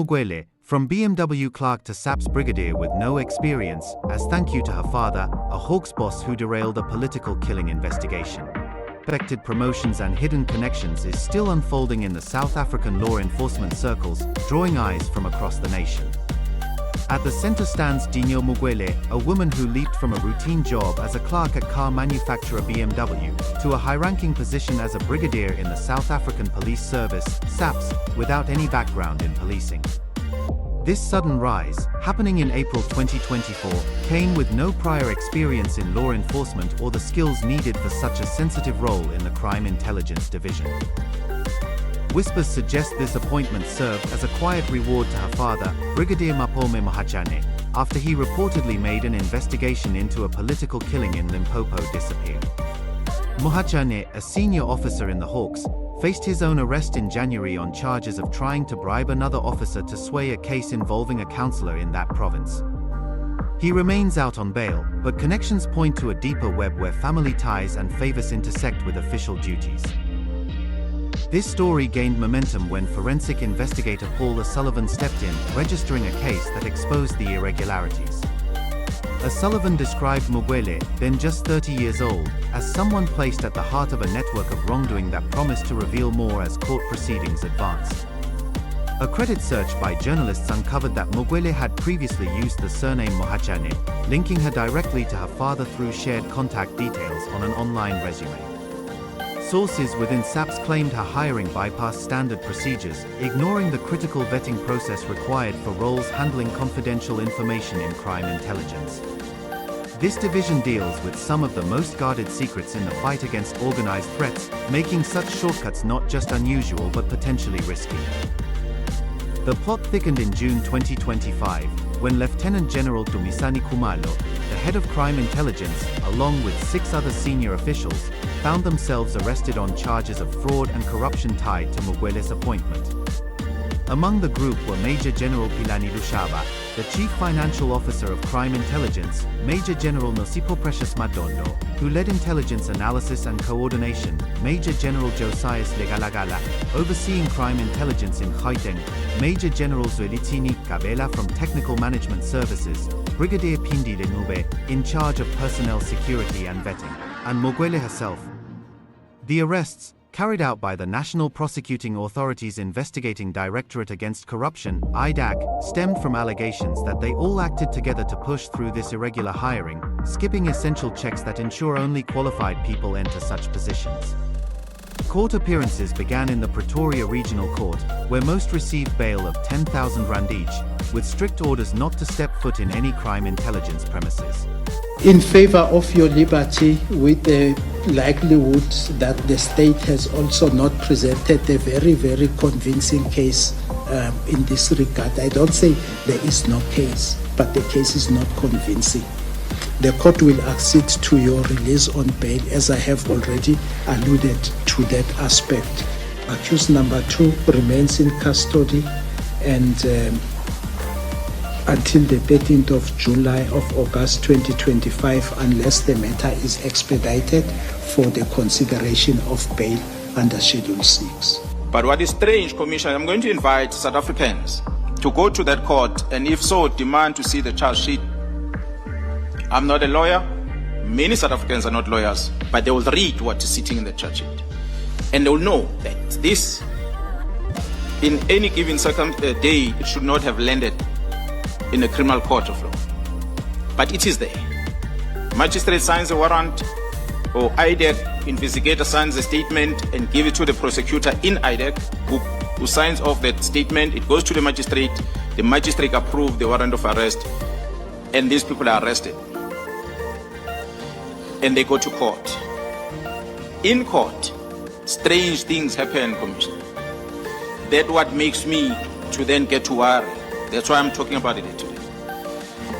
Mokwele, from BMW Clerk to SAPS Brigadier with no experience, as thank you to her father, a Hawks boss who derailed a political killing investigation. Expected promotions and hidden connections is still unfolding in the South African law enforcement circles, drawing eyes from across the nation. At the center stands Dineo Mokwele, a woman who leaped from a routine job as a clerk at car manufacturer BMW to a high-ranking position as a brigadier in the South African Police Service, SAPS, without any background in policing. This sudden rise, happening in April 2024, came with no prior experience in law enforcement or the skills needed for such a sensitive role in the Crime Intelligence Division. Whispers suggest this appointment served as a quiet reward to her father, Brigadier Mapome Mohajane, after he reportedly made an investigation into a political killing in Limpopo disappeared. Mohajane, a senior officer in the Hawks, faced his own arrest in January on charges of trying to bribe another officer to sway a case involving a councillor in that province. He remains out on bail, but connections point to a deeper web where family ties and favours intersect with official duties. This story gained momentum when forensic investigator Paul O'Sullivan stepped in, registering a case that exposed the irregularities. O'Sullivan described Mokwele, then just 30 years old, as someone placed at the heart of a network of wrongdoing that promised to reveal more as court proceedings advanced. A credit search by journalists uncovered that Mokwele had previously used the surname Mohajane, linking her directly to her father through shared contact details on an online resume. Sources within SAPS claimed her hiring bypassed standard procedures, ignoring the critical vetting process required for roles handling confidential information in crime intelligence. This division deals with some of the most guarded secrets in the fight against organized threats, making such shortcuts not just unusual but potentially risky. The plot thickened in June 2025, when Lieutenant General Dumisani Khumalo, the head of crime intelligence, along with 6 other senior officials, found themselves arrested on charges of fraud and corruption tied to Mokwele's appointment. Among the group were Major General Pilani Lushaba, the Chief Financial Officer of Crime Intelligence, Major General Nosipho Precious Madondo, who led intelligence analysis and coordination, Major General Josias Legalagala, overseeing crime intelligence in Gauteng, Major General Zwelithini Kabela from Technical Management Services, Brigadier Pindi Lenube, in charge of personnel security and vetting, and Mokwele herself. The arrests, carried out by the National Prosecuting Authority's Investigating Directorate Against Corruption, IDAC, stemmed from allegations that they all acted together to push through this irregular hiring, skipping essential checks that ensure only qualified people enter such positions. Court appearances began in the Pretoria Regional Court, where most received bail of 10,000 rand each, with strict orders not to step foot in any crime intelligence premises. In favor of your liberty, with the likelihood that the state has also not presented a very, very convincing case in this regard. I don't say there is no case, but the case is not convincing. The court will accede to your release on bail, as I have already alluded to that aspect. Accused number 2 remains in custody and until the 13th of July of August 2025, unless the matter is expedited for the consideration of bail under Schedule 6. But what is strange, Commissioner, I'm going to invite South Africans to go to that court and if so, demand to see the charge sheet. I'm not a lawyer. Many South Africans are not lawyers, but they will read what is sitting in the charge sheet. And they will know that this, in any given day, it should not have landed in a criminal court of law. But it is there. Magistrate signs a warrant, or IDAC investigator signs a statement and give it to the prosecutor in IDAC, who signs off that statement. It goes to the magistrate approves the warrant of arrest, and these people are arrested. And they go to court. In court, strange things happen, Commissioner. That's what makes me to then get to worry. That's why I'm talking about it today.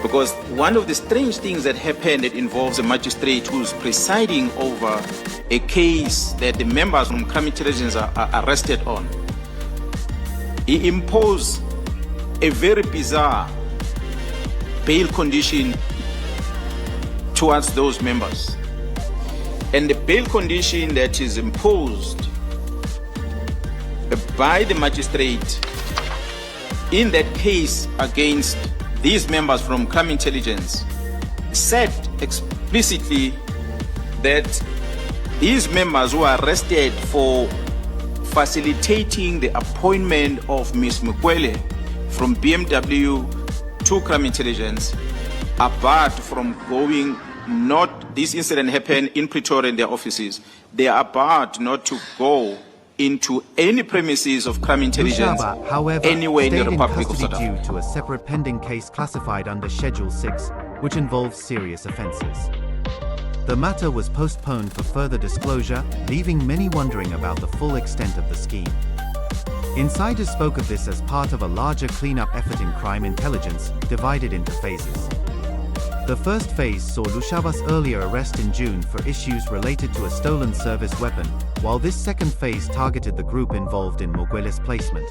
Because one of the strange things that happened that involves a magistrate who's presiding over a case that the members from crime intelligence are arrested on, he imposed a very bizarre bail condition towards those members. And the bail condition that is imposed by the magistrate in that case against these members from crime intelligence said explicitly that these members were arrested for facilitating the appointment of Ms. Mokwele from BMW to crime intelligence, apart from going, not this incident happened in Pretoria in their offices, they are barred not to go into any premises of crime intelligence Lushaba, however, anywhere in the stayed Republic of custody South Africa. due to a separate pending case classified under Schedule 6, which involves serious offences. The matter was postponed for further disclosure, leaving many wondering about the full extent of the scheme. Insiders spoke of this as part of a larger cleanup effort in crime intelligence, divided into phases. The first phase saw Lushaba's earlier arrest in June for issues related to a stolen service weapon, while this second phase targeted the group involved in Mokwele's placement.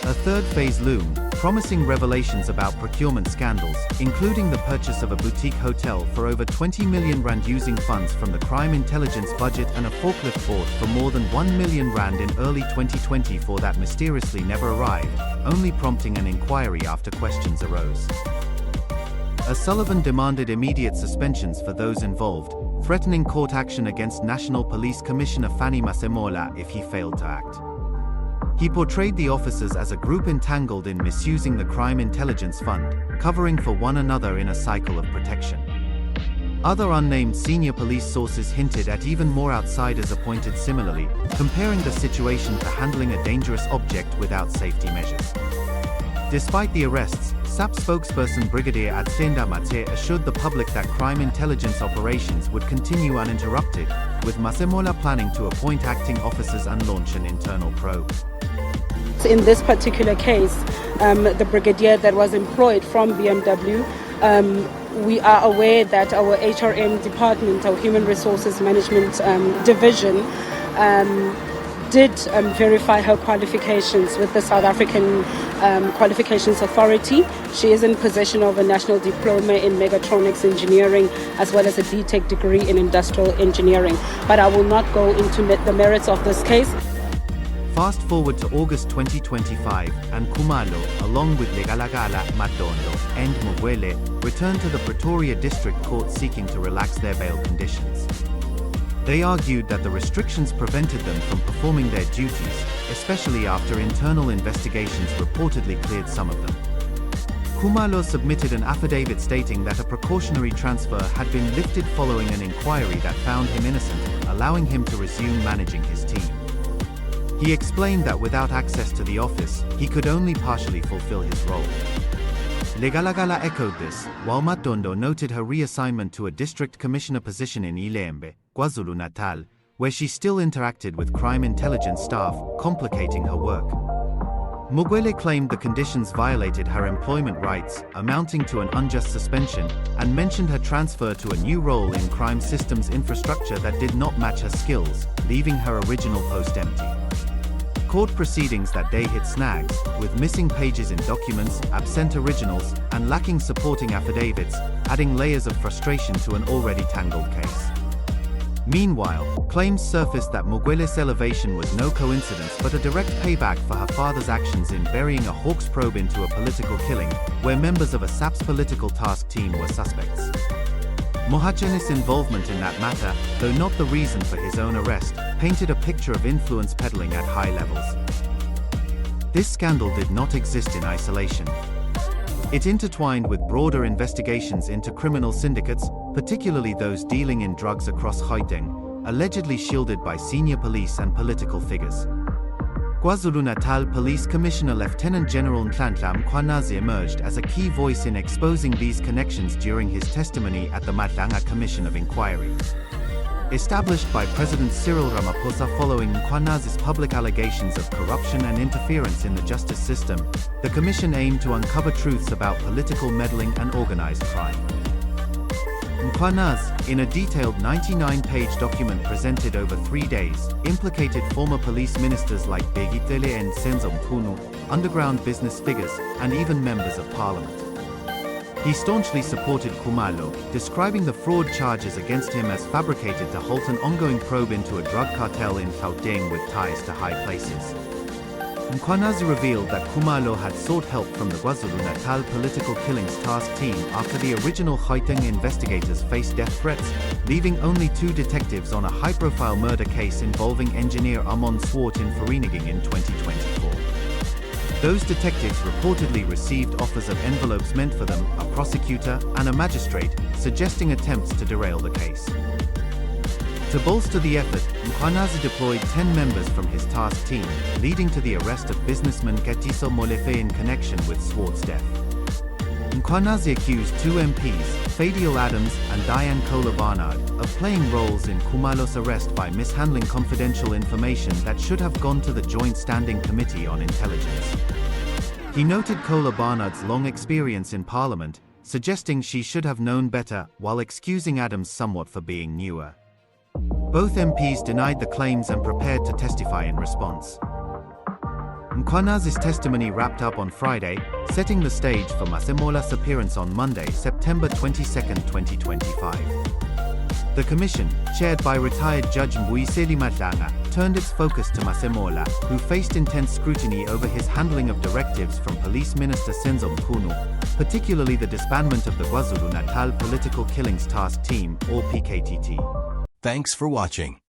A third phase loomed, promising revelations about procurement scandals, including the purchase of a boutique hotel for over 20 million rand using funds from the crime intelligence budget and a forklift bought for more than 1 million rand in early 2024 that mysteriously never arrived, only prompting an inquiry after questions arose. Sullivan demanded immediate suspensions for those involved, threatening court action against National Police Commissioner Fanny Masemola if he failed to act. He portrayed the officers as a group entangled in misusing the crime intelligence fund, covering for one another in a cycle of protection. Other unnamed senior police sources hinted at even more outsiders appointed similarly, comparing the situation to handling a dangerous object without safety measures. Despite the arrests, SAPS spokesperson Brigadier Mapome assured the public that crime intelligence operations would continue uninterrupted, with Masemola planning to appoint acting officers and launch an internal probe. In this particular case, the brigadier that was employed from BMW, we are aware that our HRM department, our Human Resources Management Division, did verify her qualifications with the South African Qualifications Authority. She is in possession of a national diploma in mechatronics engineering as well as a D.Tech degree in industrial engineering. But I will not go into the merits of this case. Fast forward to August 2025, and Khumalo, along with Legalagala, Madondo, and Mokwele, returned to the Pretoria District Court seeking to relax their bail conditions. They argued that the restrictions prevented them from performing their duties, especially after internal investigations reportedly cleared some of them. Khumalo submitted an affidavit stating that a precautionary transfer had been lifted following an inquiry that found him innocent, allowing him to resume managing his team. He explained that without access to the office, he could only partially fulfill his role. Legalagala echoed this, while Madondo noted her reassignment to a district commissioner position in Ilembe, KwaZulu-Natal, where she still interacted with crime intelligence staff, complicating her work. Mokwele claimed the conditions violated her employment rights, amounting to an unjust suspension, and mentioned her transfer to a new role in crime systems infrastructure that did not match her skills, leaving her original post empty. Court proceedings that day hit snags, with missing pages in documents, absent originals, and lacking supporting affidavits, adding layers of frustration to an already tangled case. Meanwhile, claims surfaced that Mokwele's elevation was no coincidence but a direct payback for her father's actions in burying a Hawks probe into a political killing, where members of a SAPS political task team were suspects. Mohajane's involvement in that matter, though not the reason for his own arrest, painted a picture of influence peddling at high levels. This scandal did not exist in isolation. It intertwined with broader investigations into criminal syndicates, particularly those dealing in drugs across Gauteng, allegedly shielded by senior police and political figures. KwaZulu-Natal Police Commissioner Lieutenant General Nhlanhla Mkhwanazi emerged as a key voice in exposing these connections during his testimony at the Madlanga Commission of Inquiry. Established by President Cyril Ramaphosa following Mkhwanazi's public allegations of corruption and interference in the justice system, the commission aimed to uncover truths about political meddling and organized crime. Mkhwanazi, in a detailed 99-page document presented over 3 days, implicated former police ministers like Begitele and Senzo Mkhunu, underground business figures, and even members of parliament. He staunchly supported Khumalo, describing the fraud charges against him as fabricated to halt an ongoing probe into a drug cartel in Gauteng with ties to high places. Mkhwanazi revealed that Khumalo had sought help from the KwaZulu-Natal Political Killings Task Team after the original Gauteng investigators faced death threats, leaving only 2 detectives on a high-profile murder case involving engineer Amon Swart in Vereeniging in 2024. Those detectives reportedly received offers of envelopes meant for them, a prosecutor, and a magistrate, suggesting attempts to derail the case. To bolster the effort, Mkhwanazi deployed 10 members from his task team, leading to the arrest of businessman Katiso Molefe in connection with Swart's death. Mkhwanazi accused 2 MPs, Fadiel Adams and Diane Kola Barnard, of playing roles in Khumalo's arrest by mishandling confidential information that should have gone to the Joint Standing Committee on Intelligence. He noted Kola Barnard's long experience in Parliament, suggesting she should have known better, while excusing Adams somewhat for being newer. Both MPs denied the claims and prepared to testify in response. Mkhwanazi's testimony wrapped up on Friday, setting the stage for Masemola's appearance on Monday, September 22, 2025. The commission, chaired by retired Judge Mbuyiseli Madlanga, turned its focus to Masemola, who faced intense scrutiny over his handling of directives from Police Minister Senzo Mkhunu, particularly the disbandment of the KwaZulu-Natal Political Killings Task Team, or PKTT. Thanks for watching.